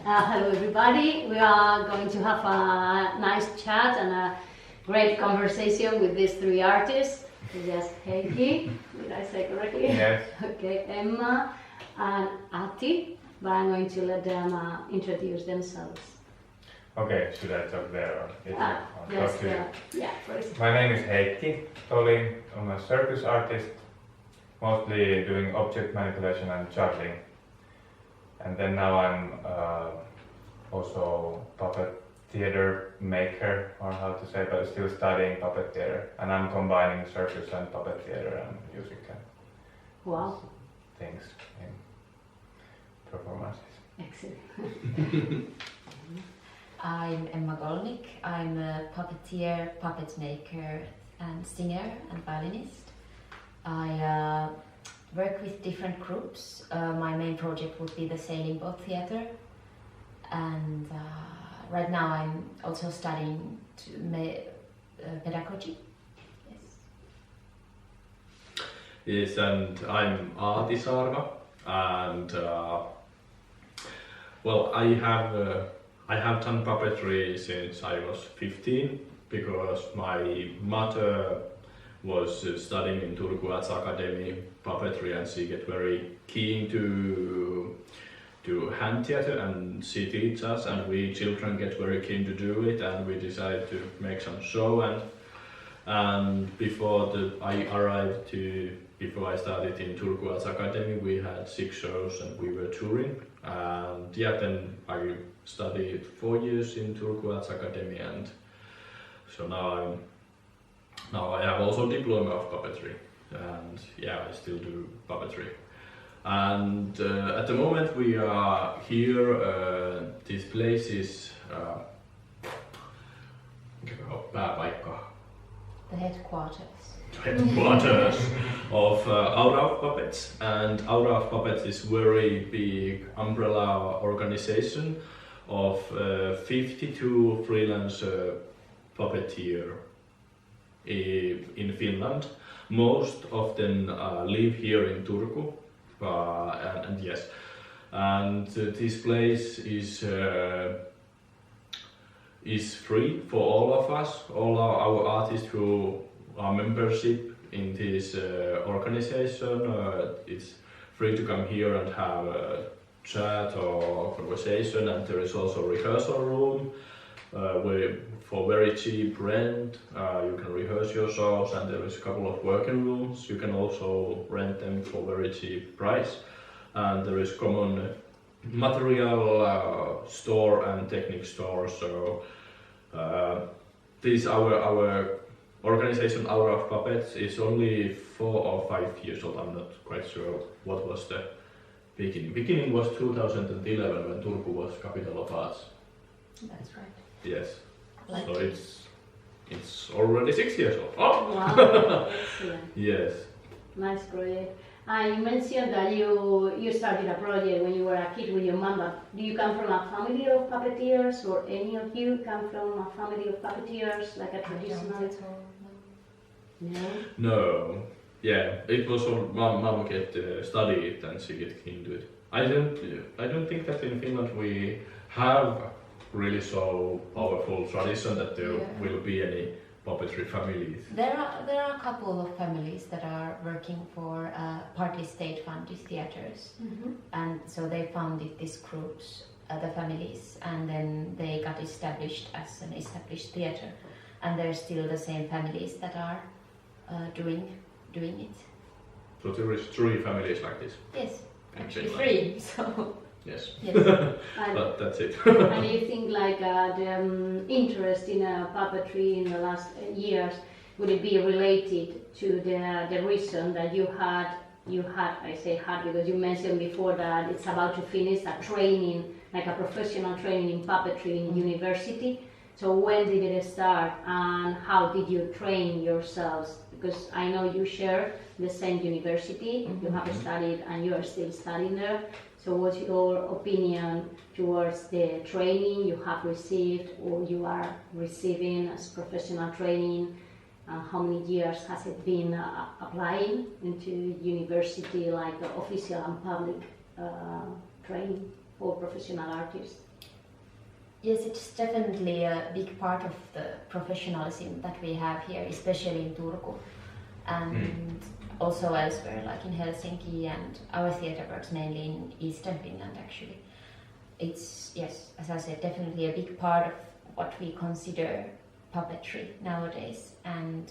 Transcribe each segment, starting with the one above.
Hello everybody, we are going to have a nice chat and a great conversation with these three artists. Yes, Heikki, did I say correctly? Yes. Okay, Emma and Ati, but I'm going to let them introduce themselves. Okay, should I talk there or Yes, talk to you? yeah, please. My name is Heikki Toli. I'm a circus artist, mostly doing object manipulation and juggling. And then now I'm also puppet theater maker, or how to say, but still studying puppet theater. And I'm combining circus and puppet theater and music and Wow, things in performances. excellent. I'm Emma Golnik. I'm a puppeteer, puppet maker and singer and violinist. I work with different groups. My main project would be the Sailing Boat Theatre, and right now I'm also studying pedagogy. Yes, and I'm Aati Saarma, and well, I have done puppetry since I was 15 because my mother was studying in Turku Arts Academy puppetry, and she get very keen to hand theater, and she teaches us, and we children get very keen to do it, and we decided to make some show. And before I started in Turku Arts Academy, we had 6 shows and we were touring. And yeah, then I studied 4 years in Turku Arts Academy, and so now I have also diploma of puppetry, and yeah, I still do puppetry. And at the moment we are here. This place is The headquarters. headquarters of Aura of Puppets, and Aura of Puppets is very big umbrella organization of 52 freelance puppeteer in Finland. Most of them live here in Turku, and yes, and this place is free for all of us, all our artists who are membership in this organization. It's free to come here and have a chat or conversation, and there is also a rehearsal room where for very cheap rent you can rehearse your shows, and there is a couple of working rooms. You can also rent them for very cheap price, and there is common material store and technique store. So this our organization Aura of Puppets is only 4 or 5 years old. I'm not quite sure what was the beginning. Beginning was 2011 when Turku was capital of arts. That's right. Yes. Like So it's already 6 years old. Oh! Wow, excellent. Yes. Nice project. You mentioned that you started a project when you were a kid with your mama. Do you come from a family of puppeteers, or any of you come from a family of puppeteers, like a traditional? No. No. Yeah, it was all mom get studied and she get into it. I don't think that in Finland we have really so powerful tradition that there will be any puppetry families. There are a couple of families that are working for partly state-funded theaters, and so they founded these groups, the families, and then they got established as an established theater, and there's still the same families that are doing it. So there is 3 families like this. Yes, in actually Finland. 3. So Yes, yes. but that's it. And you think like the interest in puppetry in the last years, would it be related to the reason that you had, I say had because you mentioned before that it's about to finish a training, like a professional training in puppetry in university. So when did it start, and how did you train yourselves? Because I know you share the same university, you have studied and you are still studying there. So what's your opinion towards the training you have received or you are receiving as professional training? How many years has it been applying into university, like official and public training for professional artists? Yes, it's definitely a big part of the professionalism that we have here, especially in Turku and also elsewhere, like in Helsinki, and our theatre works mainly in Eastern Finland actually. It's, yes, as I said, definitely a big part of what we consider puppetry nowadays, and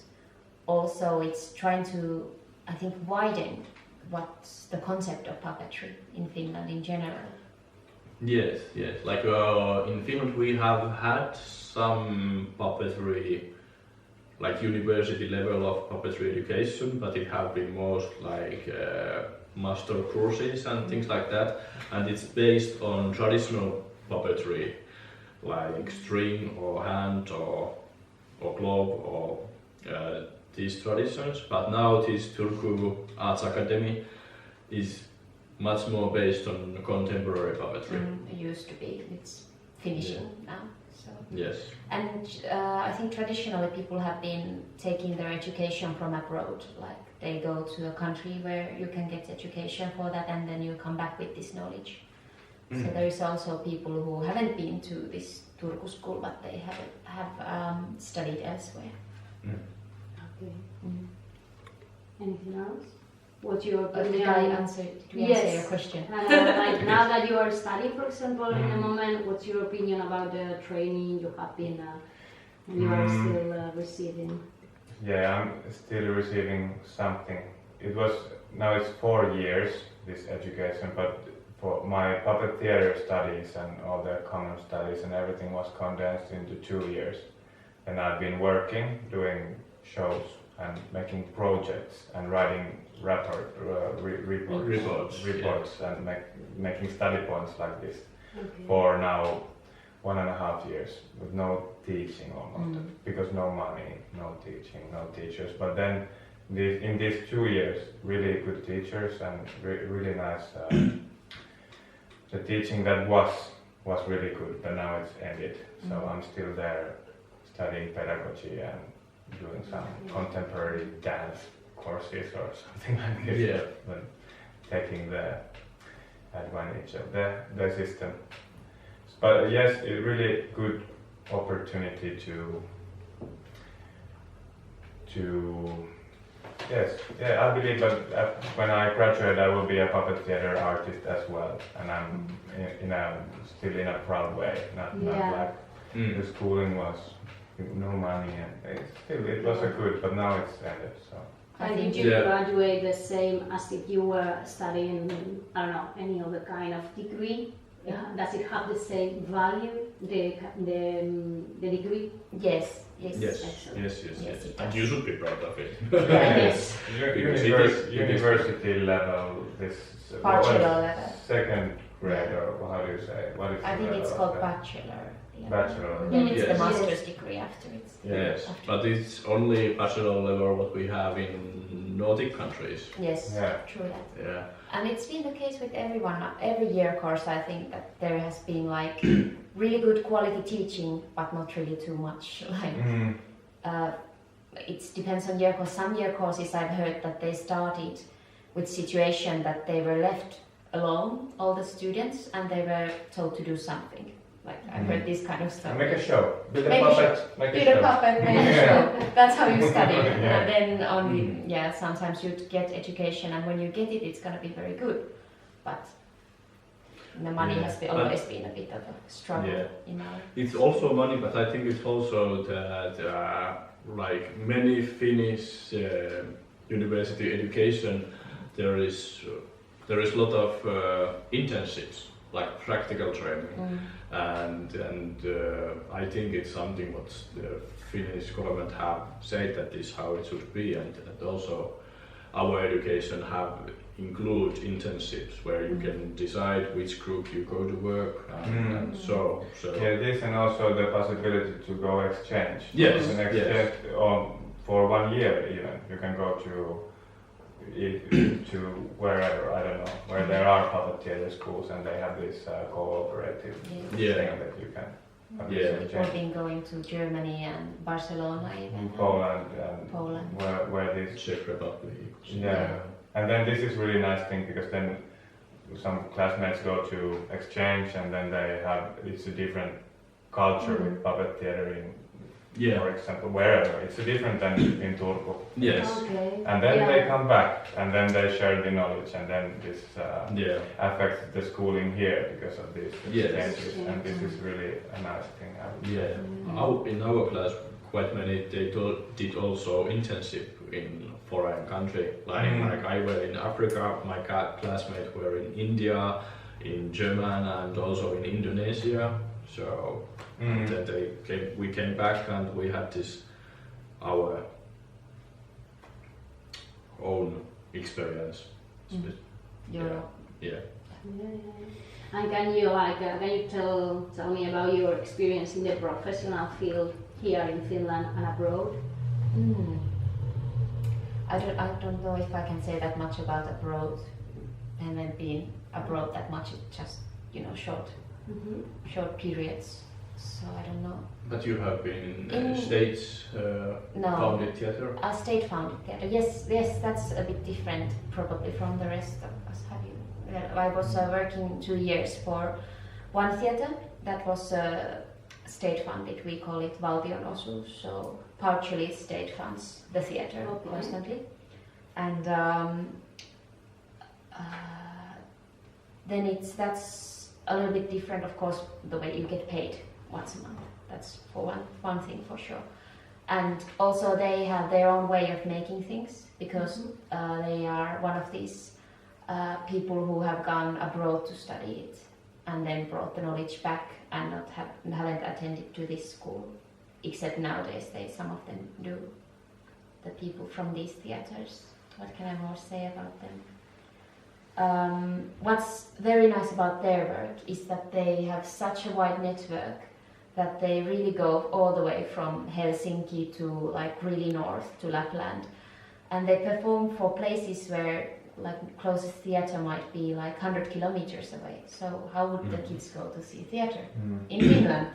also it's trying to, I think, widen what's the concept of puppetry in Finland in general. Yes, yes. Like in Finland, we have had some puppetry, like university level of puppetry education, but it have been most like master courses and things like that, and it's based on traditional puppetry, like string or hand or glove or these traditions. But now this Turku Arts Academy is much more based on contemporary puppetry. It used to be. It's finishing now. So. Yes. And I think traditionally people have been taking their education from abroad. Like they go to a country where you can get education for that, and then you come back with this knowledge. So there is also people who haven't been to this Turku school, but they have studied elsewhere. Okay. Anything else? What's your Did opinion? I answer? Did we answer your question? Like now that you are studying, for example, in a moment, what's your opinion about the training you have been, you are still receiving? Yeah, I'm still receiving something. Now it's 4 years, this education, but for my puppet theater studies and all the common studies and everything was condensed into 2 years. And I've been working, doing shows and making projects and writing reports and making study points like this for now 1.5 years with no teaching almost, because no money, no teaching, no teachers. But then in these 2 years, really good teachers and really nice. The teaching that was really good, but now it's ended. So I'm still there studying pedagogy and doing some contemporary dance courses or something like this. Yeah. But taking the advantage of the system. But yes, it's really good opportunity to I believe that when I graduate I will be a puppet theater artist as well, and I'm still in a proud way, not like the schooling was no money and it was a good, but now it's ended. So. And did you graduate the same as if you were studying, I don't know, any other kind of degree? Does it have the same value, the degree? Yes. Yes. And you should be proud of it. Yes. University level, this bachelor level. Second grade, or how do you say? What is I think it's called bachelor. Yeah. Bachelor. Then it's the master's degree afterwards. Yes, but it's only bachelor level what we have in Nordic countries. Yes, Yeah. true that. Yeah. And it's been the case with everyone. Every year course, I think that there has been like really good quality teaching, but not really too much. Like it depends on year course. Some year courses I've heard that they started with situation that they were left alone, all the students, and they were told to do something. Like I've heard this kind of stuff. Make a show. Build a Make a puppet. Make a show. Puppet, make a show. That's how you study. Yeah. And then only, sometimes you get education, and when you get it, it's gonna be very good. But the money has always been a bit of a struggle in our. It's also money, but I think it's also that like many Finnish university education, there is a lot of internships, like practical training, and I think it's something what the Finnish government have said that is how it should be, and also our education have include internships where you can decide which group you go to work and so. Yeah, this and also the possibility to go exchange. Yes. An exchange for 1 year even. You can go to wherever, I don't know, where there are puppet theater schools and they have this cooperative thing that you can have this People exchange. have been going to Germany and Barcelona even. Poland and Poland. where this Czech Republic. Yeah. And then this is really nice thing because then some classmates go to exchange and then it's a different culture with puppet theater in, Yeah. for example, wherever. It's different than in Turku. Yes. Okay. And then Yeah. they come back, and then they share the knowledge, and then this Yeah. affects the schooling here because of these Yes. exchanges. And this is really a nice thing. I would say. Yeah. In our class, quite many they did also internship in foreign country. Like I were in Africa, my classmates were in India, in German, and also in Indonesia. So then we came back and we had this our own experience. Europe. Yeah. And can you tell me about your experience in the professional field here in Finland and abroad? I don't know if I can say that much about abroad. I haven't been abroad that much. It's just short periods. So I don't know. But you have been in States founded theater? A state-founded theater. Yes, that's a bit different probably from the rest of us. I was working 2 years for one theater that was state-funded. We call it valtion osuus, so partially state funds the theater constantly. And then that's a little bit different, of course, the way you get paid once a month. That's for one thing for sure. And also they have their own way of making things because they are one of these people who have gone abroad to study it and then brought the knowledge back and haven't attended to this school, except nowadays some of them do. The people from these theaters. What can I more say about them? What's very nice about their work is that they have such a wide network that they really go all the way from Helsinki to like really north to Lapland, and they perform for places where like closest theater might be like 100 kilometers away. So how would the kids go to see theater? In Finland,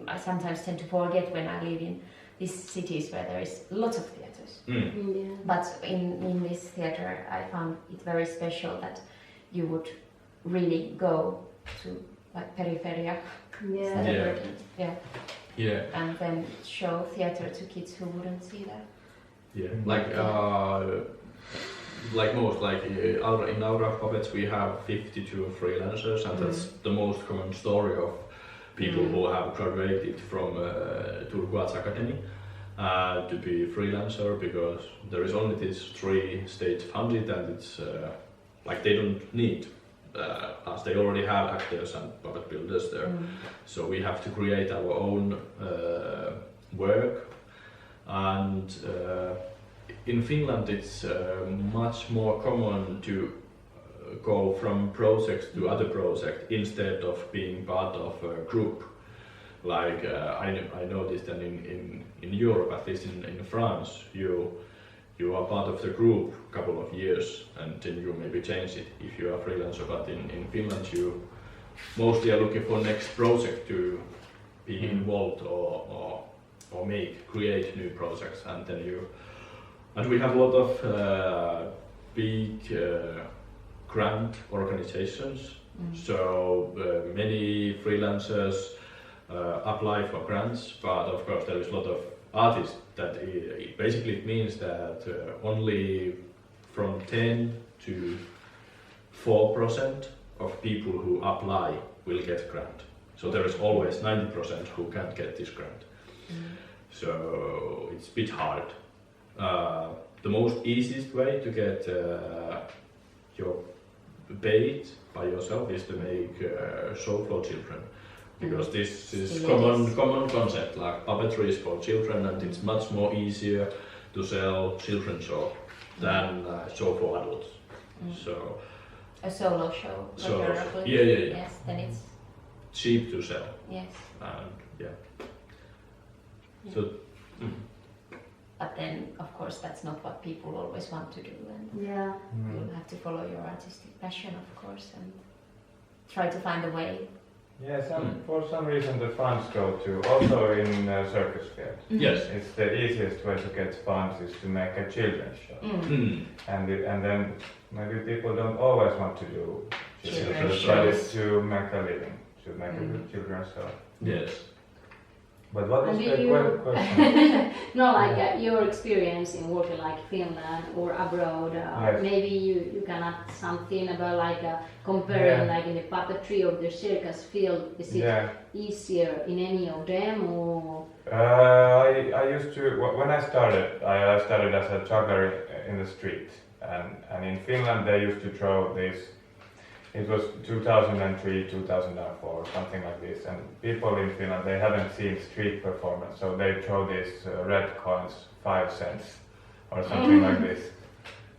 I sometimes tend to forget when I live in these cities where there is lots of theaters. But in this theater, I found it very special that you would really go to like periferia, and then show theater to kids who wouldn't see that. Yeah, in our puppets we have 52 freelancers, and that's the most common story of people who have graduated from Turku Arts Academy to be freelancer, because there is only these 3 state funded, and it's they don't need as they already have actors and puppet builders there. So we have to create our own work, and in Finland it's much more common to go from project to other project instead of being part of a group. Like I noticed that in Europe, at least in France, you are part of the group a couple of years and then you maybe change it if you are freelancer. But in Finland, you mostly are looking for next project to be involved or create new projects, and then and we have a lot of big grant organizations. So many freelancers apply for grants, but of course there is a lot of artists that it basically means that only from 10 to 4% of people who apply will get grant. So there is always 90% who can't get this grant. So it's a bit hard. The most easiest way to get your paid by yourself is to make show for children, because this is common concept. Like puppetry is for children, and it's much more easier to sell children's show than show for adults. So a solo show. Yeah. Yes, then it's cheap to sell. Yes. And So. But then, of course, that's not what people always want to do, and you'll have to follow your artistic passion, of course, and try to find a way. Yeah, for some reason the funds go to, also in circus field. Yes. It's the easiest way to get funds is to make a children's show. And then maybe people don't always want to do children's shows, but it's to make a living. to make a good children. So Yes. but what was And the you- question? No, like your experience in working like Finland or abroad. Yes. Maybe you can add something about like comparing Yeah. like in the puppetry or the circus field. Is it Yeah. easier in any of them or? I used to when I started as a juggler in the street, and in Finland they used to throw this. It was 2003, 2004, something like this. And people in Finland, they haven't seen street performance, so they throw these red coins, 5 cents, or something like this.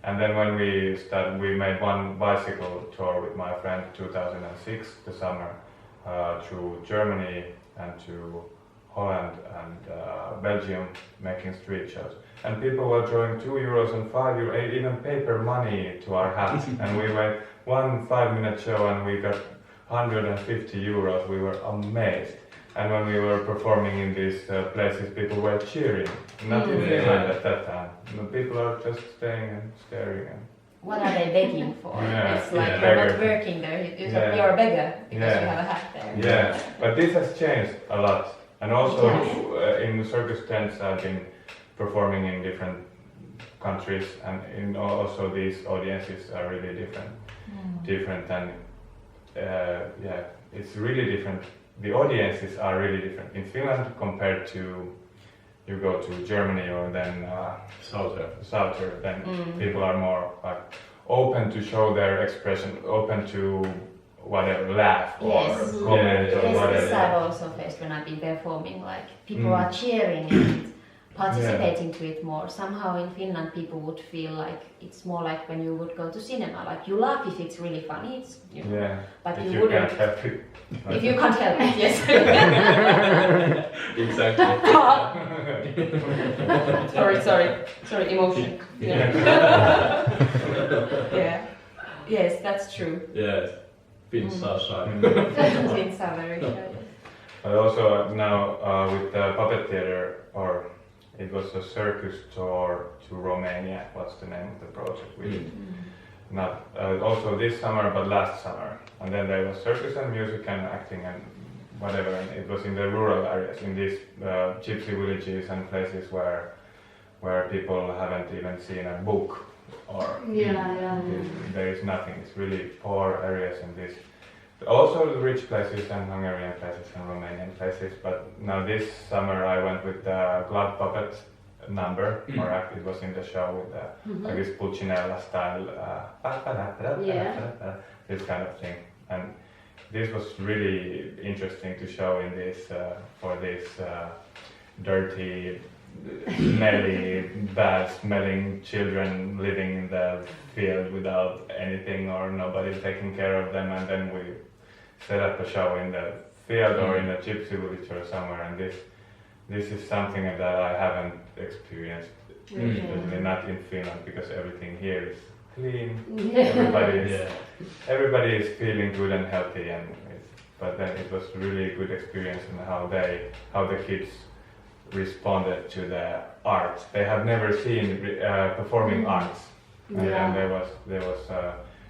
And then when we started, we made one bicycle tour with my friend 2006, the summer, through Germany and to Holland and Belgium, making street shows. And people were throwing €2 and €5, even paper money to our hats. And we went 1 5-minute show and we got €150. We were amazed. And when we were performing in these places, people were cheering. Not in Finland at that time. No, people are just staying and staring. And What are they begging for? Yeah, It's like yeah. you're not Beggar. working there. Yeah. You're a beggar because Yeah. you have a hat there. yeah, but this has changed a lot. And also Yeah. in circus tents, I've been performing in different countries, and also these audiences are really different, and yeah, it's really different. The audiences are really different in Finland compared to you go to Germany or then Southern, then people are more like open to show their expression, open to whatever, laugh or Yes. comment or Yes, whatever. this I've also faced when I've been performing. Like people are cheering and participating to it more. Somehow in Finland, people would feel like it's more like when you would go to cinema. Like you laugh if it's really funny. It's Yeah, but if you you wouldn't can't help it. if you can't help it. Yes. Exactly. sorry, emotion. Yeah. Yeah. Yes, that's true. Yes. Finns are shy. Things are very shy. But also now with the puppet theater, or it was a circus tour to Romania. What's the name of the project? We did not also this summer, but last summer. And then there was circus and music and acting and whatever. And it was in the rural areas, in these gypsy villages and places where people haven't even seen a book or there is nothing. It's really poor areas in this. Also the rich places and Hungarian places and Romanian places, but now this summer I went with the glove puppet number, or act. It was in the show with the like this Pulcinella style, this kind of thing. And this was really interesting to show in this for this dirty, smelly, bad-smelling children living in the field without anything or nobody taking care of them, and then we set up a show in the field or in a gypsy village or somewhere, and this is something that I haven't experienced, especially not in Finland, because everything here is clean. Everybody is feeling good and healthy, and but then it was really a good experience in how the kids responded to the art. They have never seen performing arts, and there was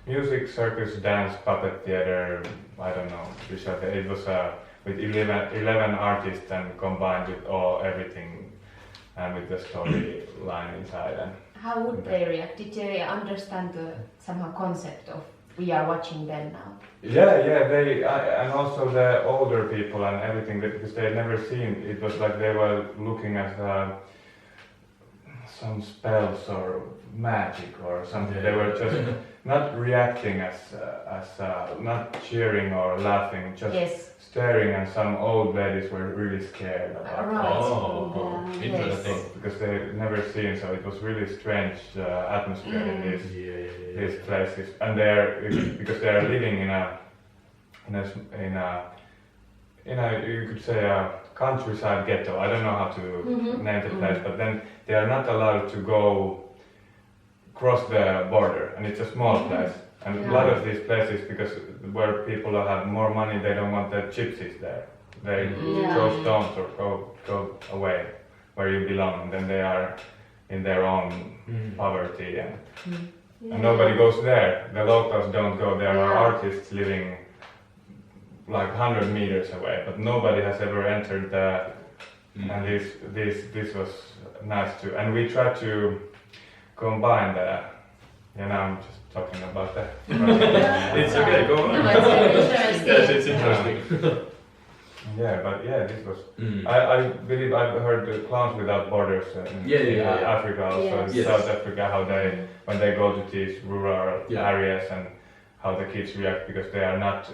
music, circus, dance, puppet theater. I don't know. It was with 11 artists and combined with everything, and with the storyline inside. And How would they react? Did they understand the somehow concept of we are watching them now? Yeah. They and also the older people and everything, because they had never seen. It was like they were looking at some spells or magic or something. They were just not reacting as not cheering or laughing, just staring. And some old ladies were really scared about Right. Interesting. because they had never seen. So it was really strange atmosphere in these places, and because they are living in a you could say a countryside ghetto. I don't know how to name the place, but then they are not allowed to go cross the border, and it's a small place. And a lot of these places, because where people have more money, they don't want the gypsies there. They throw stones or go away where you belong, and then they are in their own poverty, and nobody goes there. The locals don't go. There are artists living like 100 meters away, but nobody has ever entered the. And this was nice too. And we tried to combine the. Yeah, now I'm just talking about that. It's okay, go on. No, it's very interesting. Yes, it's interesting. Yeah, but yeah, this was. I believe I've heard the Clowns Without Borders in Africa, also in South Africa, how they when they go to these rural areas and how the kids react because they are not.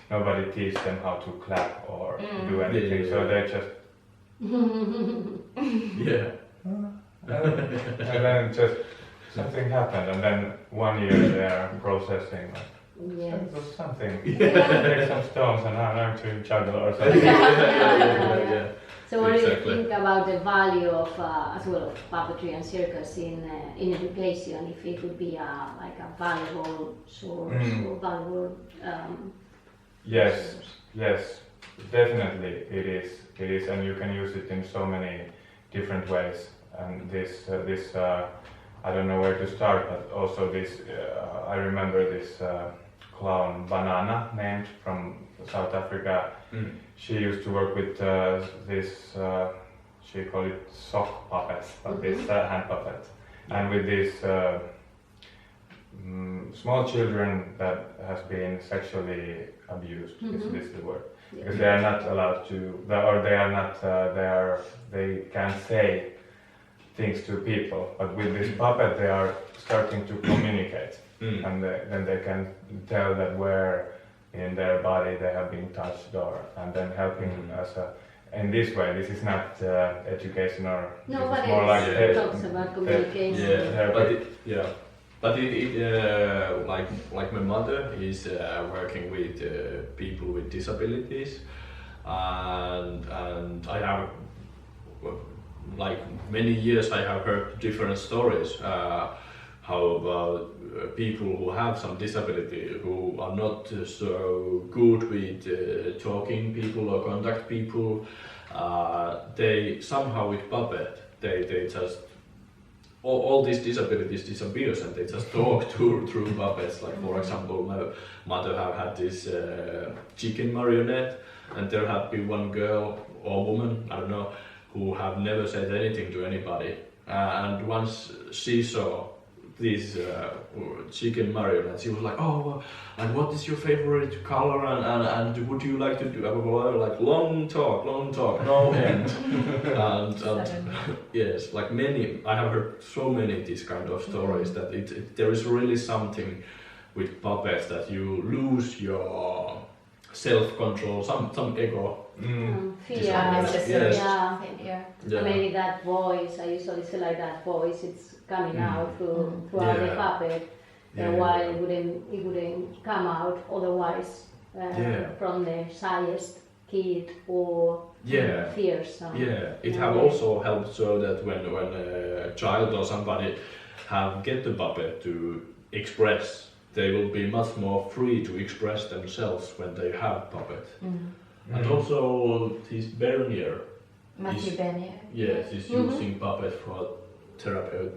Nobody teaches them how to clap or do anything, so they just. And then just something happened, and then 1 year they are processing. It was something. Take some stones and I learned to juggle or something. So what do you think about the value of as well of puppetry and circus in education? If it would be like a valuable source or valuable. Yes, definitely it is, and you can use it in so many different ways. And this I don't know where to start, but also this I remember this clown Banana, named from South Africa. She used to work with this she called it sock puppets, but this hand puppets, and with these small children that has been sexually abused. Is this the word? Because they are not allowed to, or they are not, they can't say things to people. But with this puppet, they are starting to communicate, and then they can tell that where in their body they have been touched, and then helping as a. In this way, this is not education or. No, but more like it talks about communication. But like my mother is working with people with disabilities, and I have like many years I have heard different stories how about people who have some disability who are not so good with talking people or contact people. They somehow with puppet they just. All these disabilities disappears and they just talk through puppets. Like for example, my mother have had this chicken marionette, and there have been one girl or woman, I don't know, who have never said anything to anybody. And once she saw this chicken marionette, she was like, "Oh, and what is your favorite color? And would you like to do like long talk, no end?" and yes, like many, I have heard so many these kind of stories that there is really something with puppets that you lose your self-control, some ego. Fear, maybe that voice, I usually say like that voice, it's coming out throughout the puppet, while it wouldn't come out otherwise from the shyest kid or fearsome. It have also helped so that when a child or somebody have get the puppet to express, they will be much more free to express themselves when they have puppet. And also this Bernier, Matthew Bernier. Yes, is using puppet for therapist,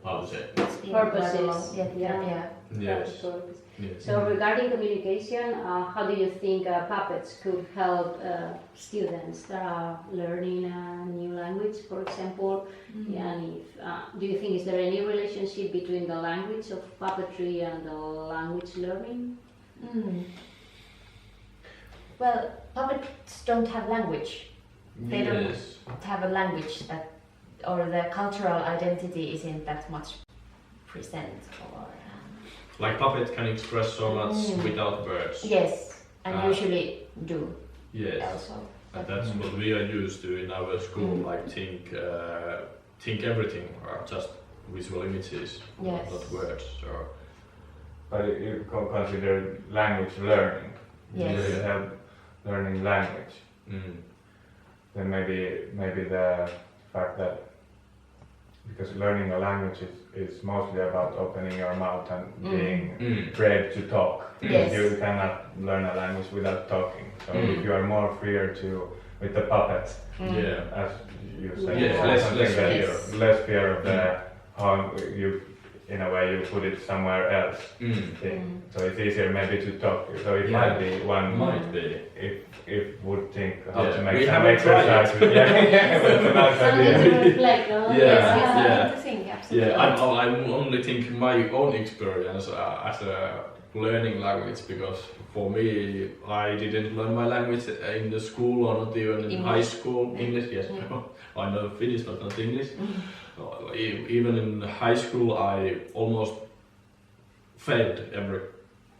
how to say? Purposes. Yes. So regarding communication, how do you think puppets could help students that are learning a new language, for example? And if, do you think is there any relationship between the language of puppetry and the language learning? Well, puppets don't have language. They don't have a language that, or the cultural identity isn't that much present. Or like puppet can express so much without words. Yes, and usually do. Yes, also. And that's what we are used to in our school. Like think everything are just visual images, not words. Or. But you consider language learning. Yes. You have learning language. Then maybe the fact that because learning a language is mostly about opening your mouth and being brave to talk. Yes. You cannot learn a language without talking. So if you are more freer with the puppets, as you say, less fear of the how you in a way you put it somewhere else. So it's easier maybe to talk. So it might be one. Might be. If would think how to make we some haven't tried exercises. it. That's a nice Something idea. to reflect on. Yes, to think, absolutely. Yeah, I'm only thinking my own experience as a learning language, because for me, I didn't learn my language in the school or not even in English. high school. English, yes. I know Finnish, but not English. Even in high school, I almost failed every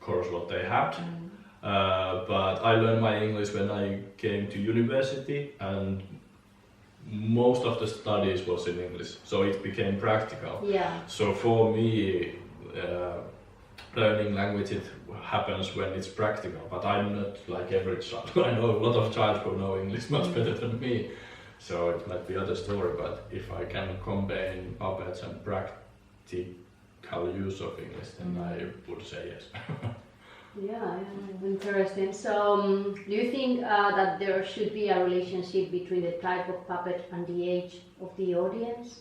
course what they had. But I learned my English when I came to university, and most of the studies was in English, so it became practical. Yeah. So for me, learning language it happens when it's practical, but I'm not like every child. I know a lot of child who know English much better than me, so it might be other story. But if I can combine puppets and practical use of English, then I would say yes. Yeah, interesting. So, do you think that there should be a relationship between the type of puppet and the age of the audience?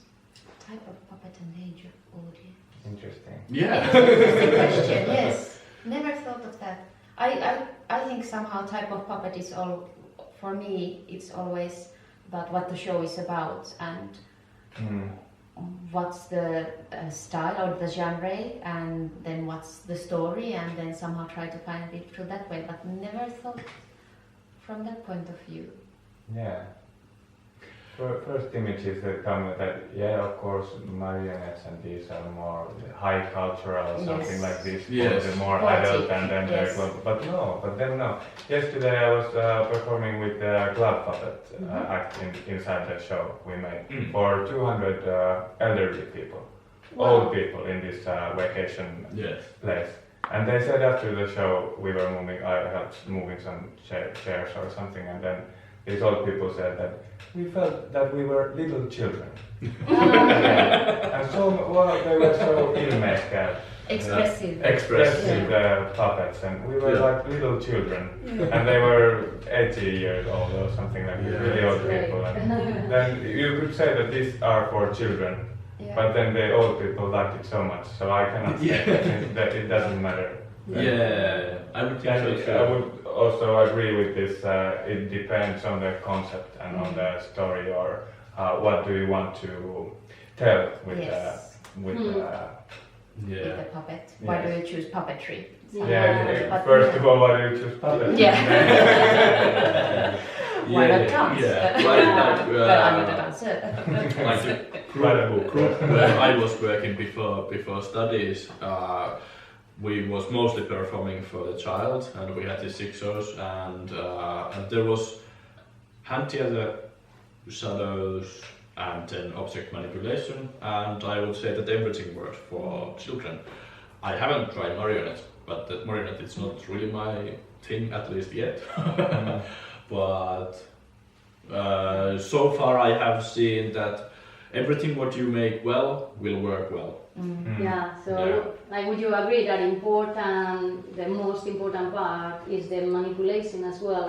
Type of puppet and age of audience. Interesting. Yeah. Interesting question. Yes, never thought of that. I think somehow type of puppet is all, for me it's always about what the show is about and what's the style or the genre, and then what's the story, and then somehow try to find it through that way, but never thought from that point of view. Yeah. First images that come with that, yeah, of course, marionettes and these are more high cultural, something like this, Yes. for the more Poetic, adult, and then yes. but then no. Yesterday I was performing with the club puppet act inside the show we made for 200 elderly people, old people in this vacation Yes. place. And they said after the show we were moving, I helped moving some chairs or something, and then these old people said that we felt that we were little children. And so, well, they were so ilmeikkäät. Expressive. Expressive puppets, and we were like little children. And they were 80 years old or something like that, really old That's people. great. And then you could say that these are for children, Yeah. but then the old people liked it so much, so I cannot say that it doesn't matter. Yeah, I would think And so I too. would also agree with this, it depends on the concept and on the story, or what do you want to tell with Yes. with With Yeah. the puppet. Why do you choose puppetry? yeah, first of all, why do you choose puppet? Yeah. Why not dance? Yeah. But I'm not a dancer. Like the group where I was working before studies, we was mostly performing for the child, and we had the 6 shows, and there was hand theater, shadows, and then object manipulation, and I would say that everything works for children. I haven't tried marionettes, but the marionette is not really my thing, at least yet. But so far I have seen that everything what you make well will work well. Yeah, so like, would you agree that the most important part is the manipulation as well?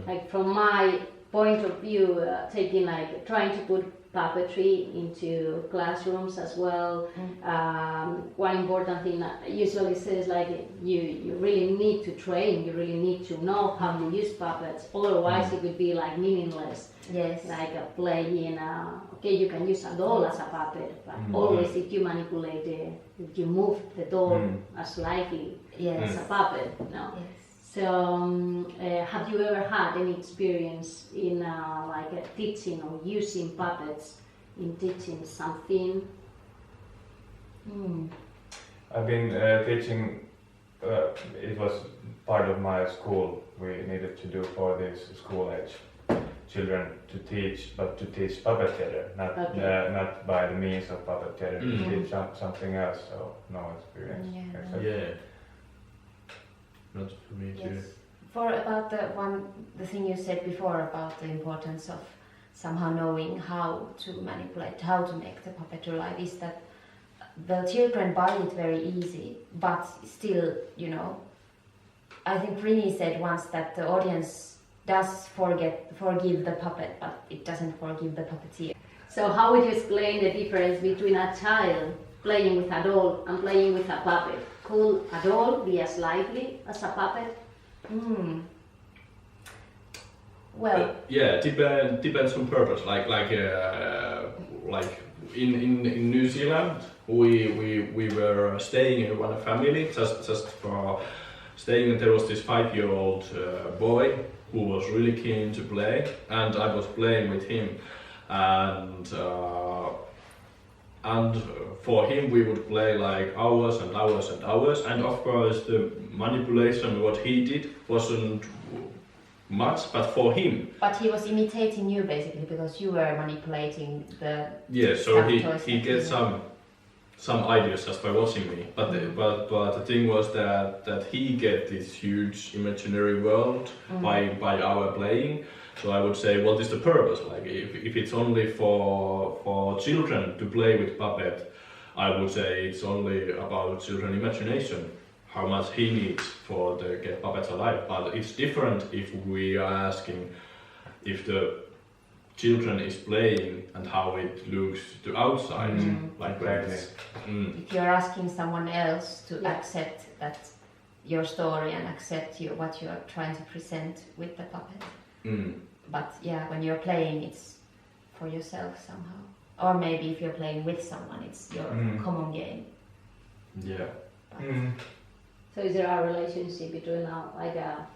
Like from my point of view, trying to put puppetry into classrooms as well. One important thing usually says like you really need to train, you really need to know how to use puppets, otherwise it would be like meaningless. Yes. Like playing, okay, you can use a doll as a puppet, but always if you manipulate if you move the doll as likely as a puppet, no? Yes. So, have you ever had any experience in teaching or using puppets in teaching something? I've been teaching, it was part of my school, we needed to do for this school age children to teach, but to teach puppet theater, not by the means of puppet theater, to teach something else, so no experience. Yeah. Not for me too. Yes. For about the thing you said before about the importance of somehow knowing how to manipulate, how to make the puppet alive, is that the children buy it very easy, but still, I think Rini said once that the audience does forgive the puppet, but it doesn't forgive the puppeteer. So how would you explain the difference between a child playing with a doll and playing with a puppet. Could a doll be as lively as a puppet? Well, yeah, depends on purpose. Like in New Zealand, we were staying in one family just for staying, and there was this 5-year-old boy who was really keen to play, and I was playing with him, and for him we would play like hours and hours and hours, and of course the manipulation what he did wasn't much, but for him. But he was imitating you basically because you were manipulating the. Yeah, so stuffed he toys gets some ideas just by watching me. But the thing was that he get this huge imaginary world by our playing. So I would say, what is the purpose? Like if it's only for children to play with puppet, I would say it's only about children imagination. How much he needs for the get puppets alive, but it's different if we are asking if the children is playing and how it looks to outside, like If you're asking someone else to accept that your story and accept what you are trying to present with the puppet, but yeah, when you're playing, it's for yourself somehow, or maybe if you're playing with someone, it's your common game. Yeah. So is there a relationship between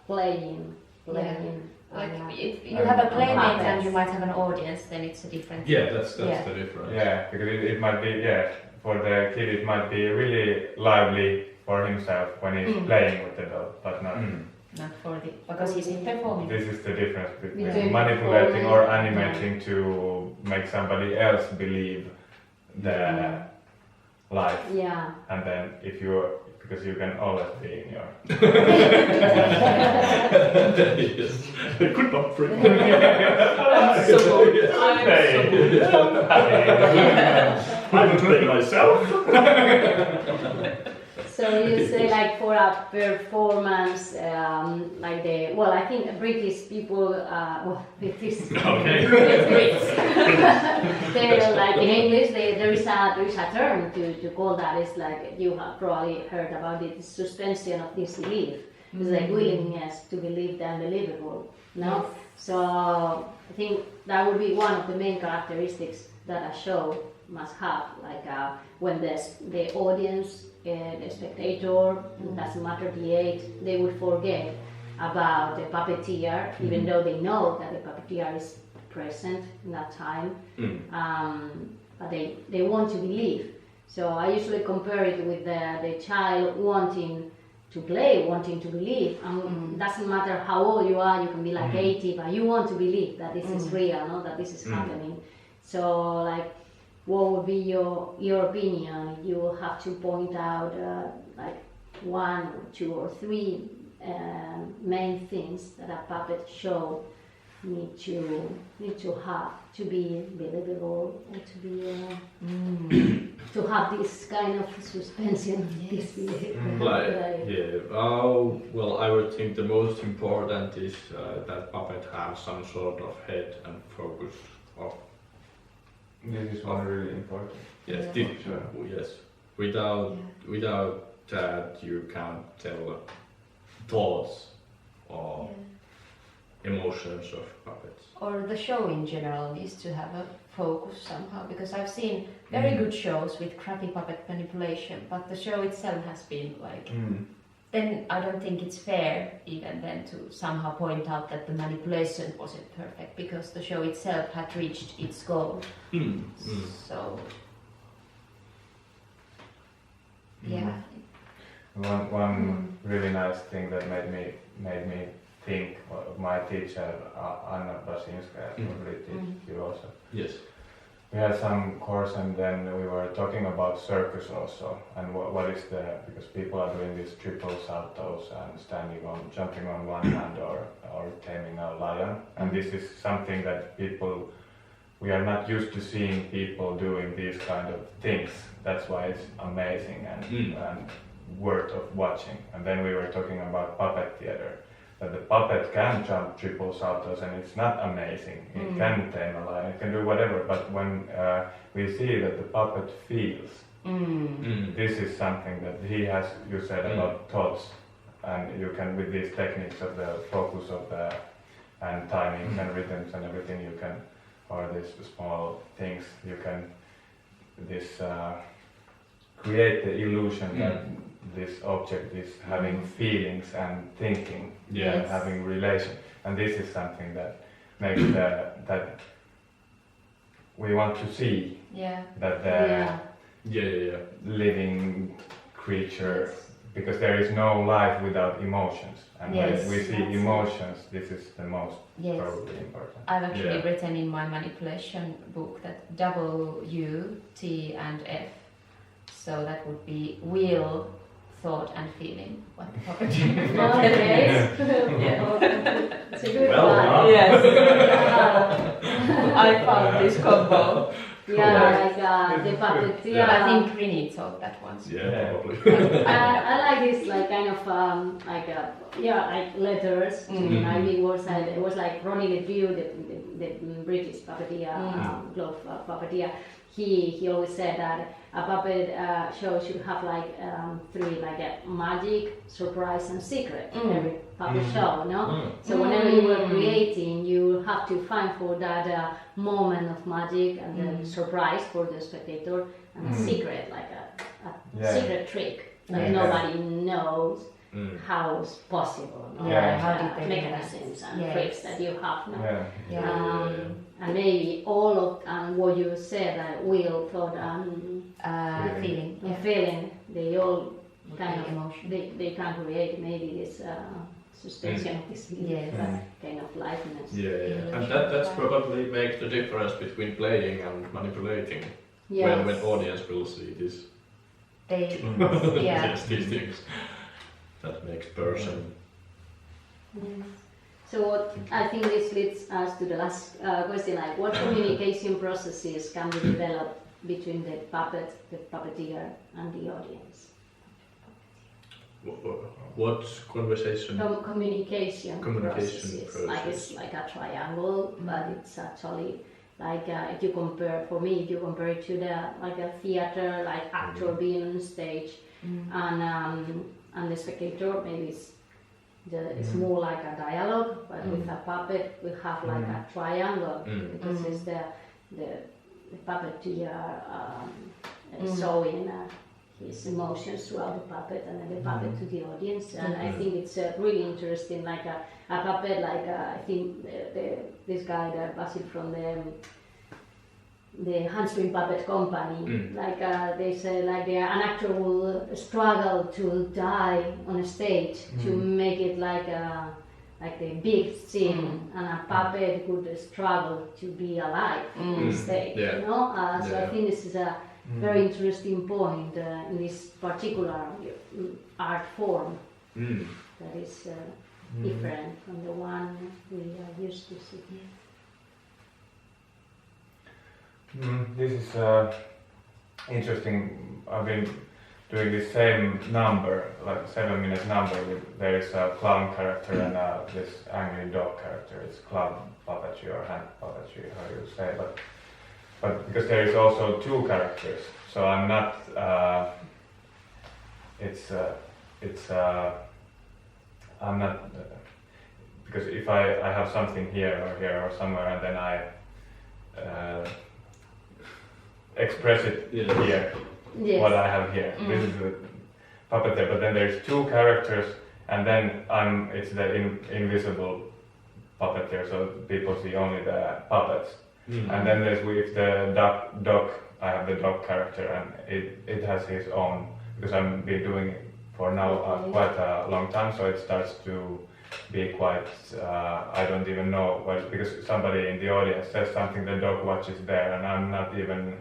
playing? Like if you have a playmate and you might have an audience, then it's a different. Yeah, that's the difference. Yeah, because it might be for the kid it might be really lively for himself when he's playing with the doll, but not. Not for because he's performing. This is the difference between manipulating or animating to make somebody else believe the life. Yeah. And then because you can always be in your. Yes. Good Puppetry. I would play myself. So you say like for a performance, I think British people, British. Okay. They're like in English, there is a term to call that. It's like you have probably heard about it. It's suspension of disbelief. It's like willingness to believe the unbelievable. No, so I think that would be one of the main characteristics that a show must have. Like when the audience, the spectator, doesn't matter the age, they will forget about the puppeteer, even though they know that the puppeteer is present in that time. But they want to believe. So I usually compare it with the child wanting to play, wanting to believe. It doesn't matter how old you are, you can be like 80, but you want to believe that this is real, no? That this is happening. So like, what would be your opinion? You will have to point out like 1 or 2 or 3 main things that a puppet show need to have to be believable, or to be to have this kind of suspension of disbelief. Well, I would think the most important is that puppet have some sort of head and focus of. This is one really important. Yes, yes. Without that, you can't tell thoughts or emotions of puppets. Or the show in general needs to have a focus somehow, because I've seen very good shows with crappy puppet manipulation, but the show itself has been like. Then I don't think it's fair even then to somehow point out that the manipulation wasn't perfect, because the show itself had reached its goal. So yeah. One really nice thing that made me think of my teacher Anna Basinska, probably teach you also. Yes. We had some course and then we were talking about circus also, and what is because people are doing these triple saltos and jumping on one hand or taming a lion, and this is something that we are not used to seeing people doing these kind of things. That's why it's amazing and worth of watching. And then we were talking about puppet theater, that the puppet can jump triple saltos and it's not amazing. It can tame a lion, it can do whatever, but when we see that the puppet feels This is something that he has, you said about thoughts, and you can, with these techniques of the focus of the and timings and rhythms and everything, you can, or these small things, you can create the illusion that this object is having feelings and thinking and having relation, and this is something that makes that we want to see that the living creature, because there is no life without emotions, and when we see emotions, this is the most probably important. I've actually written in my manipulation book that W, T and F, so that would be will, thought and feeling, what the puppet. Okay. It's a good Well one. done. Yes. I found this combo. Like the puppeteer. I think Rini taught that once. Yeah, probably. I like this like kind of like letters. It was like Ronnie Le Drew, the British puppeteer, glove puppeteer. He always said that a puppet show should have like three, like a magic, surprise and secret. Every puppet show, no? So whenever you were creating, you have to find for that moment of magic and then surprise for the spectator, and a secret, like a secret trick that nobody knows how it's possible. No? How did they mechanisms and tricks that you have. No? And maybe all of what you said, like will, thought, feeling, they all kind of emotion. They can create maybe this suspension of this kind of liveness. And that's probably makes the difference between playing and manipulating. Yes. When audience will see this. These things. That makes person. So I think this leads us to the last question, like what communication processes can be developed between the puppeteer and the audience? What conversation? Communication processes. Like it's like a triangle, but it's actually like if you compare it to the like a theater, like actor being on stage, and the spectator, maybe it's more like a dialogue, but with a puppet we have like a triangle, because it's the puppeteer showing his emotions throughout the puppet, and then the puppet to the audience. And I think it's really interesting, like a puppet, like I think this guy, Basil from the Handspring Puppet Company, like they say, like an actor will struggle to die on a stage to make it like the big scene, and a puppet would struggle to be alive on stage, you know. So I think this is a very interesting point in this particular art form that is different from the one we are used to see. This is interesting. I've been doing the same number, like 7-minute number. There is a clown character and this angry dog character. It's clown puppetry or hand puppetry, how you say. But because there is also two characters, so I'm not. I'm not. Because if I have something here or somewhere, and then I express it here, what I have here. This is the puppeteer, but then there's two characters, and then it's the invisible puppeteer, so people see only the puppets. And then there's with the dog, I have the dog character, and it has his own, because I've been doing it for now quite a long time, so it starts to be quite, I don't even know, because somebody in the audience says something, the dog watches there, and I'm not even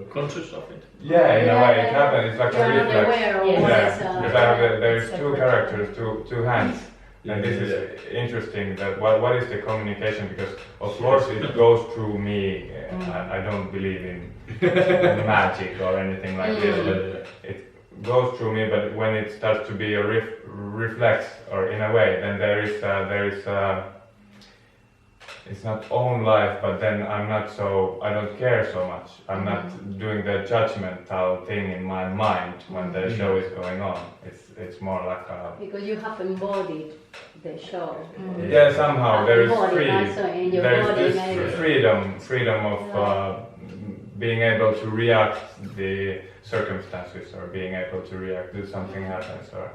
conscious of it. Yeah, in a way it happens. It's like a reflex. Because there's two characters, two hands, and this is interesting. That what is the communication? Because of course it goes through me. I don't believe in magic or anything like this, but it goes through me. But when it starts to be a reflex, or in a way, then there is it's not own life, but then I don't care so much. I'm not doing the judgmental thing in my mind when the show is going on. It's more like a... Because you have embodied the show. Yeah, somehow there is freedom of being able to react to the circumstances, or being able to react to something happens, or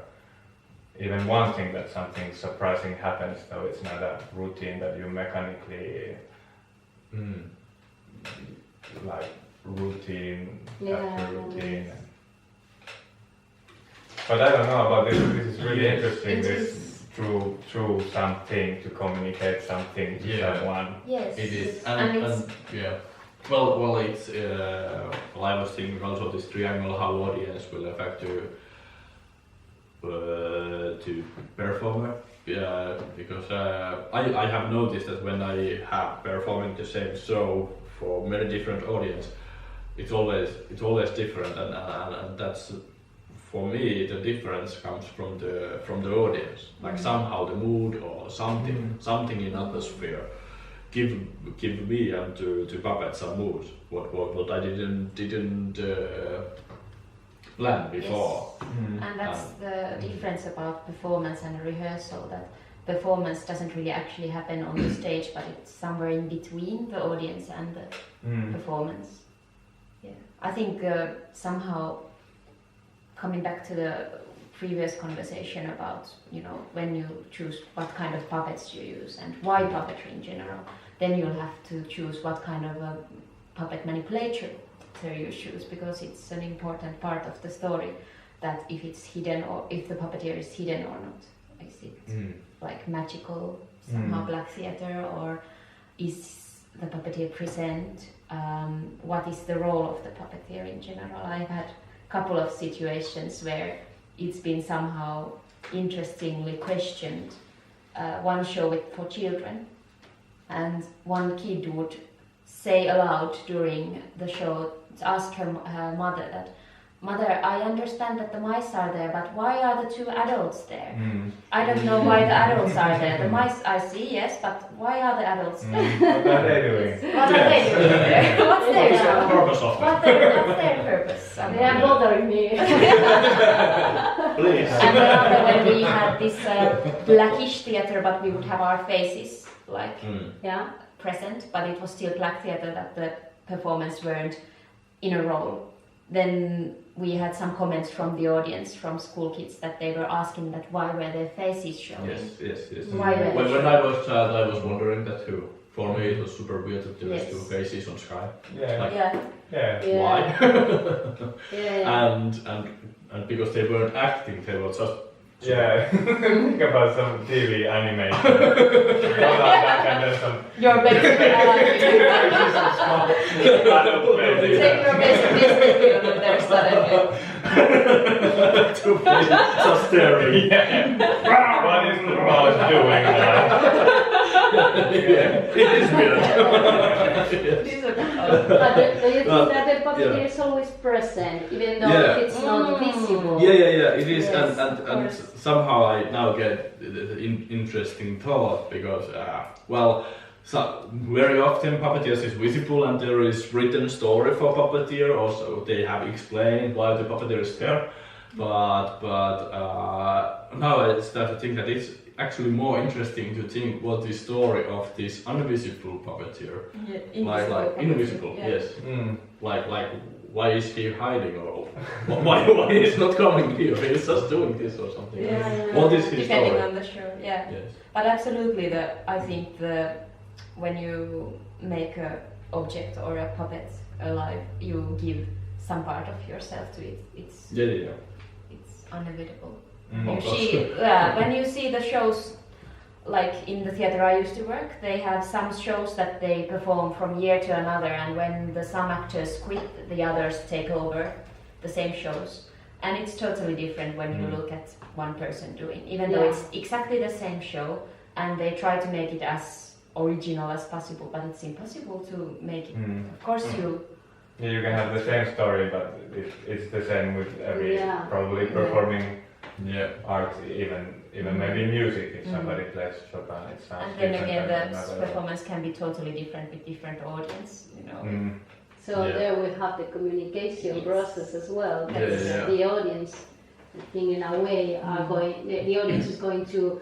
even wanting that something surprising happens, though it's not a routine that you mechanically like routine after routine. But I don't know about this. This is really interesting. This through something to communicate something to someone. Yes, it is, and yeah. Well, it's. I was thinking also this triangle, how audience will affect to performer. Yeah, because I have noticed that when I have performing the same show for many different audience, it's always different, and that's for me the difference comes from the audience. Like somehow the mood or something in atmosphere give me and to puppet some mood. What I didn't plan before. Yes. And that's the difference about performance and rehearsal, that performance doesn't really actually happen on the stage, but it's somewhere in between the audience and the performance. Yeah, I think somehow coming back to the previous conversation about, you know, when you choose what kind of puppets you use and why puppetry in general, then you'll have to choose what kind of a puppet manipulator you choose, because it's an important part of the story, that if it's hidden or if the puppeteer is hidden or not. Is it like magical, somehow black theater, or is the puppeteer present? What is the role of the puppeteer in general? I've had a couple of situations where it's been somehow interestingly questioned. One show for children, and one kid would say aloud during the show, ask her mother that, "Mother, I understand that the mice are there, but why are the two adults there? I don't know why the adults are there. The mice I see, yes, but why are the adults there? What are they doing? What are they doing there? What's their Purpose of what's their purpose?" They are bothering me. Please. And another, when we had this blackish theater, but we would have our faces like present, but it was still black theater, that the performance weren't in a role. Then we had some comments from the audience, from school kids, that they were asking that why were their faces showing. Yes. Why were they When I was child, I was wondering that too. For me, it was super weird that there was two faces on sky. Yeah. Like, Yeah. why? Yeah. And because they weren't acting, they were just. Think about some TV animation. And then some your basic kind of take your basic business film and there's suddenly Two faces just staring. What is the mouse doing now? It is weird. But do you think that the puppeteer is always present, even though it's not visible? Yeah. It is, Yes, and somehow I now get the interesting thought, because so very often puppeteers is visible and there is written story for puppeteer. Also, they have explained why the puppeteer is there. But now I start to think that it's actually more interesting to think what the story of this invisible puppeteer. Like invisible, yes. Like why is he hiding, or why he's not coming here? He's just doing this or something. What is his depending story? on the show, yeah. Yes. But absolutely, I think when you make a object or a puppet alive, you give some part of yourself to it. It's unavoidable. When you see the shows, like in the theater I used to work, they have some shows that they perform from year to another, and when some actors quit, the others take over the same shows, and it's totally different when you look at one person doing, even though it's exactly the same show, and they try to make it as original as possible, but it's impossible to make it. Of course you can have the same story, but it's the same with every probably performing Yeah, art, even maybe music. If somebody plays Chopin, it sounds And then different again, than the another. performance can be totally different with different audience, you know. So Yeah. there we have the communication Yes. process as well. Yeah, Because yeah. the audience, I think in a way, are going. The audience is going to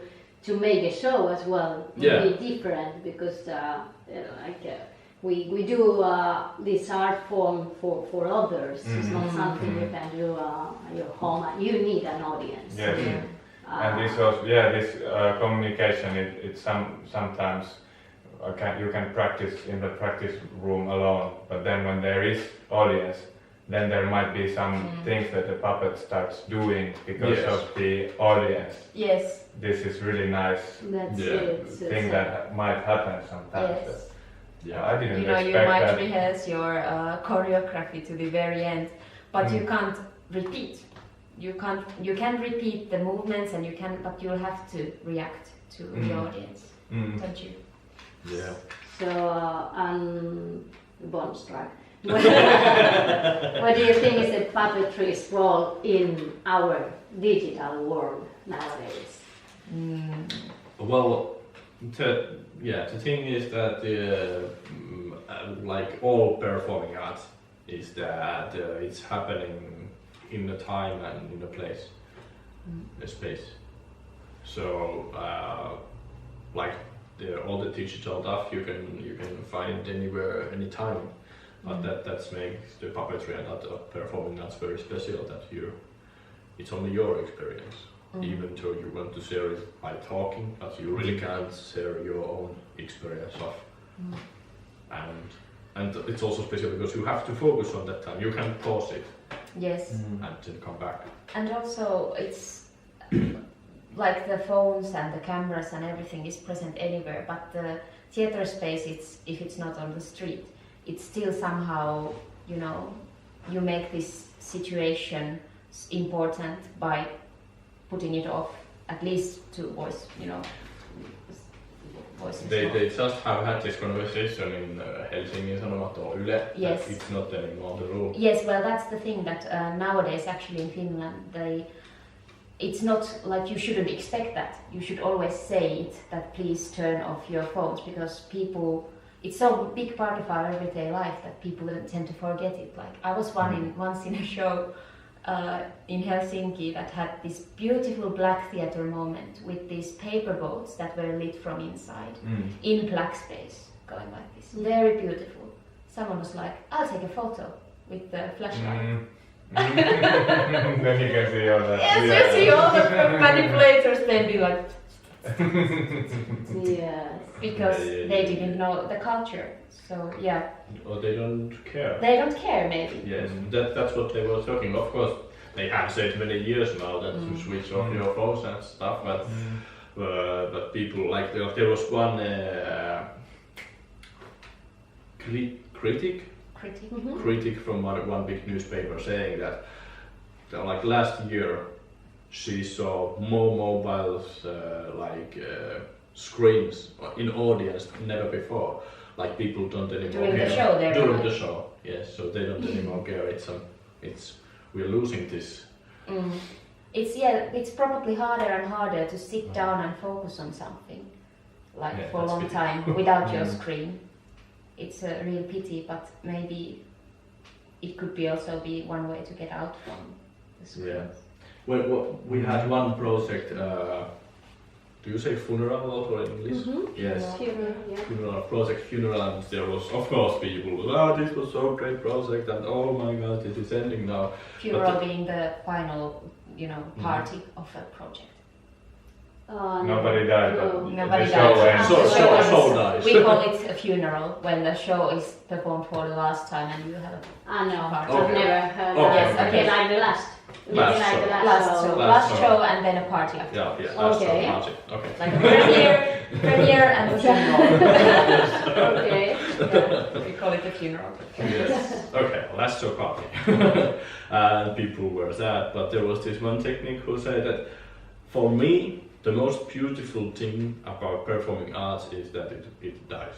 make a show as well. Yeah. Be different because we do this art form for others. It's not something you can do at your home. You need an audience. Yes. Yeah. And this also, this communication. It sometimes you can practice in the practice room alone, but then when there is audience, then there might be some things that the puppet starts doing because Yes. of the audience. Yes. This is really nice That's Yeah. it. thing that might happen sometimes. Yes. Yeah. I didn't You know, you expect might that. rehearse your choreography to the very end, but you can't repeat. You can repeat the movements and but you'll have to react to the audience, don't you? Yeah. So, bonus track. What do you think is the puppetry's role in our digital world nowadays? Well, the thing is that like all performing art is that it's happening in a time and in a place, a space. So like all the digital stuff you can find anywhere, anytime. But that makes the puppetry and performing arts very special. That it's only your experience. Even though you want to share it by talking, but you really can't share your own experience of. And it's also special because you have to focus on that time. You can pause it Yes. and then come back. And also it's like the phones and the cameras and everything is present anywhere, but the theater space, if it's not on the street, it's still somehow, you know, you make this situation important by putting it off, at least to voices. They just have had this conversation in Helsingin Sanomat or Yle. Yes. That it's not anymore the rule. Yes, well, that's the thing that nowadays, actually in Finland, it's not like you shouldn't expect that. You should always say it, that please turn off your phones, because it's so big part of our everyday life that people tend to forget it. Like I was once in a show in Helsinki that had this beautiful black theater moment with these paper boats that were lit from inside in black space, going like this. Very beautiful. Someone was like, I'll take a photo with the flashlight. Then you can see all that. Yes, you see all the manipulators then be like, Yes. because Yeah. they didn't know the culture. So yeah, Or they don't care. they don't care maybe. Yes, that's what they were talking. Of course, they have said many years now that you switch off your phones and stuff, but people like there was one critic from one big newspaper saying that like last year she saw more mobiles screens in audience never before. Like people don't anymore During care. the show, they're During like- the show, yes. So they don't anymore care. We're losing this. It's probably harder and harder to sit down and focus on something like Yeah, for a that's long pity. time without your screen. It's a real pity, but maybe it could be also be one way to get out from the screen. Yeah. Well, we had one project. Do you say funeral also in English? Yes. Funeral project, and there was of course people. This was so great project, and oh my God, it is ending now. Funeral being the final, party of a project. Nobody died, No. but Nobody the show died. ends. So nice. We call it a funeral when the show is performed for the last time and you have No, Party. I've Okay. never heard Okay. that. Yes, Okay, okay. like the last. Last Like the show. last show. show and then a party after. Yeah, that's Okay. the party. Okay. Like a premiere and the funeral. Okay. Yeah, we call it a funeral. Yes. Okay, last show party. And people were sad, but there was this one technique who said that for me, the most beautiful thing about performing arts is that it dies.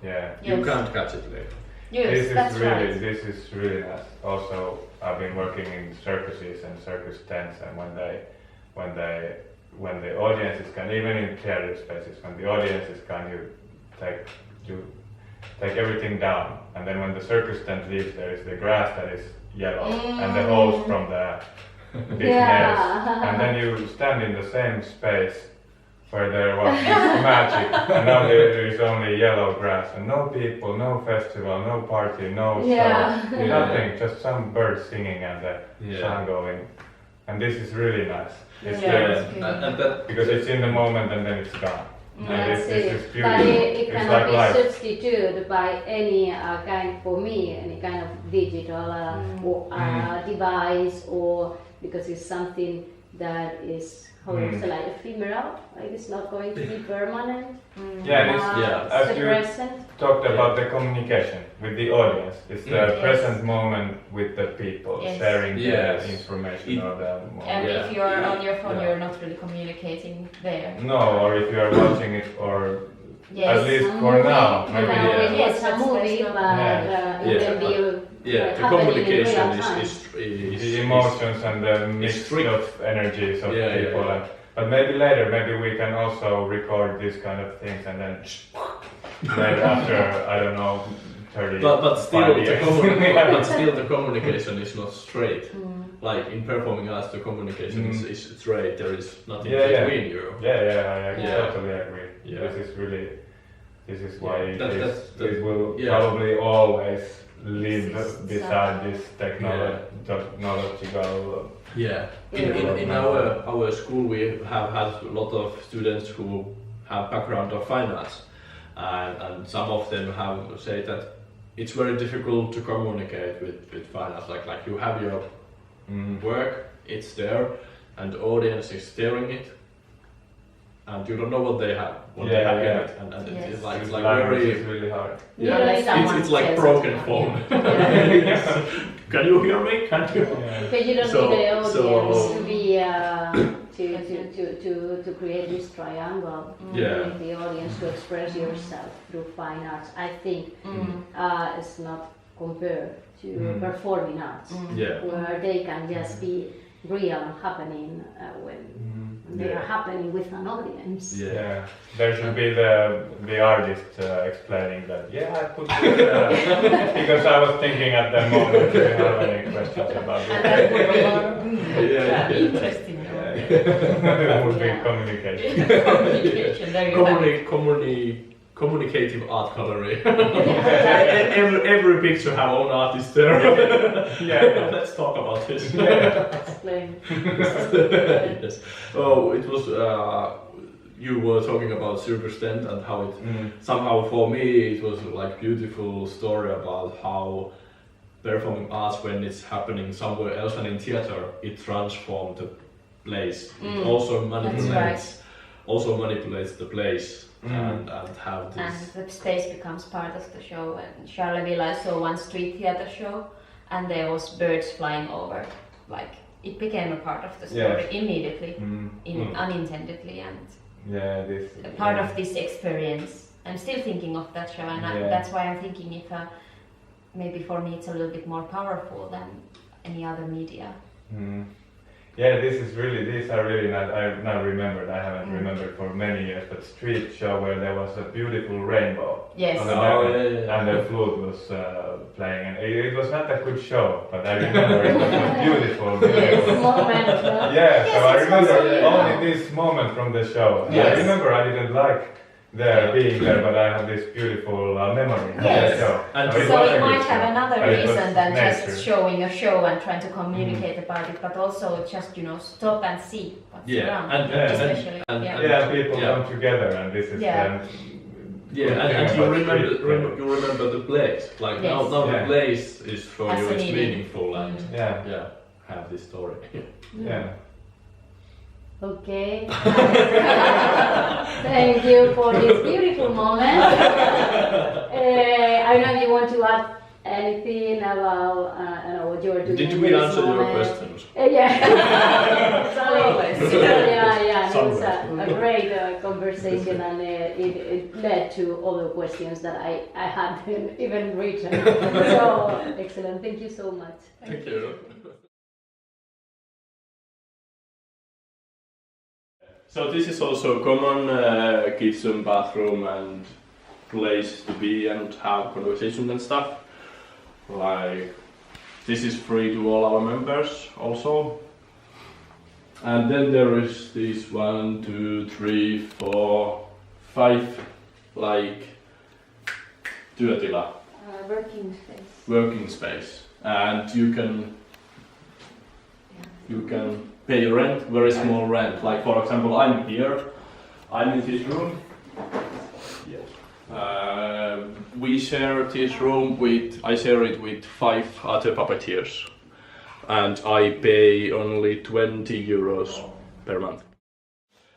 Yeah. You Yes. can't catch it later. Yes, that's right. This is really nice. Also, I've been working in circuses and circus tents, and when the audience is kind, even in theater spaces, when the audience is kind, you take everything down, and then when the circus tent leaves, there is the grass that is yellow and the holes from the big nails, and then you stand in the same space where there was this magic, and now there is only yellow grass and no people, no festival, no party, no show, nothing, just some birds singing and the sun going, and this is really nice. It's because it's in the moment and then it's gone. That's this it. is But beautiful. it cannot like be life. substituted by any kind, for me, any kind of digital device, or because it's something that is like ephemeral, like it's not going to be permanent. As the you present. talked about the communication with the audience, it's the present moment with the people, sharing the information or the moment. And if you're on your phone, you're not really communicating there. No, or if you are watching it, or at least for now, maybe. Yes, a movie, but it can be the communication is the emotions and the mix of energies of people. But maybe later, maybe we can also record these kind of things and then later after, I don't know, 30 but still years. But still the communication is not straight. Like in performing arts, the communication is straight. There is nothing between you. I totally agree. This is why it will probably always live beside this technological. In our school we have had a lot of students who have background of fine arts, and some of them have said that it's very difficult to communicate with fine arts. Like you have your work, it's there, and the audience is staring it, and you don't know what they have in it, and it's like very. It's really hard. It's like broken phone. Can you hear me? Can you? Because you don't need the audience to be to create this triangle with the audience to express yourself through fine arts. I think it's not compared to performing arts, where they can just be real and happening when they are happening with an audience. There should be the artist explaining that. I put this, because I was thinking at that moment. Do you have any questions about it? And that would be more interesting. It would be communication. Communication. There you have it. Communicative art gallery. every picture have own artist there. Let's talk about this. Explain. Yes. Oh, it was. You were talking about circus tent and how it somehow for me it was like beautiful story about how performing arts, when it's happening somewhere else than in theater, it transforms the place. It also manipulates the place. And have this. And the space becomes part of the show. And Charleville, I saw one street theater show, and there was birds flying over. Like it became a part of the story immediately, unintendedly, and a part of this experience. I'm still thinking of that show, and that's why I'm thinking if maybe for me it's a little bit more powerful than any other media. These are really not, I've not remembered, I haven't remembered for many years, but street show where there was a beautiful rainbow on the background, and the flute was playing, and it was not a good show, but I remember it was a beautiful moment. So I remember only this moment from the show. I remember I didn't like being there, but I have this beautiful memory of the show. And so it might have another reason than just showing a show and trying to communicate about it, but also just stop and see what's around. Especially people come together, and this is and you remember the place. Like now the place is for you, it's meaningful, and have this story. Okay. Thank you for this beautiful moment. I don't know if you want to add anything about what you're doing. Did in we this answer your moment. questions? Yeah. Always. Yeah, it was Somewhere. a great conversation, and it led to other questions that I hadn't even written. So excellent, thank you so much. Thank you. So this is also a common kitchen, bathroom and place to be and have conversations and stuff. Like, this is free to all our members also. And then there is this 1, 2, 3, 4, 5 like työtila, Working space. working space, and you can pay rent, very small rent. Like for example, I'm here, I'm in this room. We share this room I share it with 5 other puppeteers, and I pay only 20 euros per month.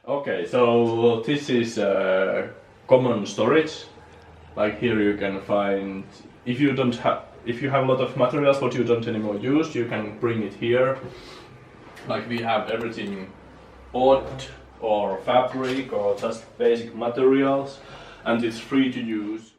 Okay, so this is common storage. Like here you can find, if you have a lot of materials what you don't anymore use, you can bring it here. Like we have everything odd or fabric or just basic materials, and it's free to use.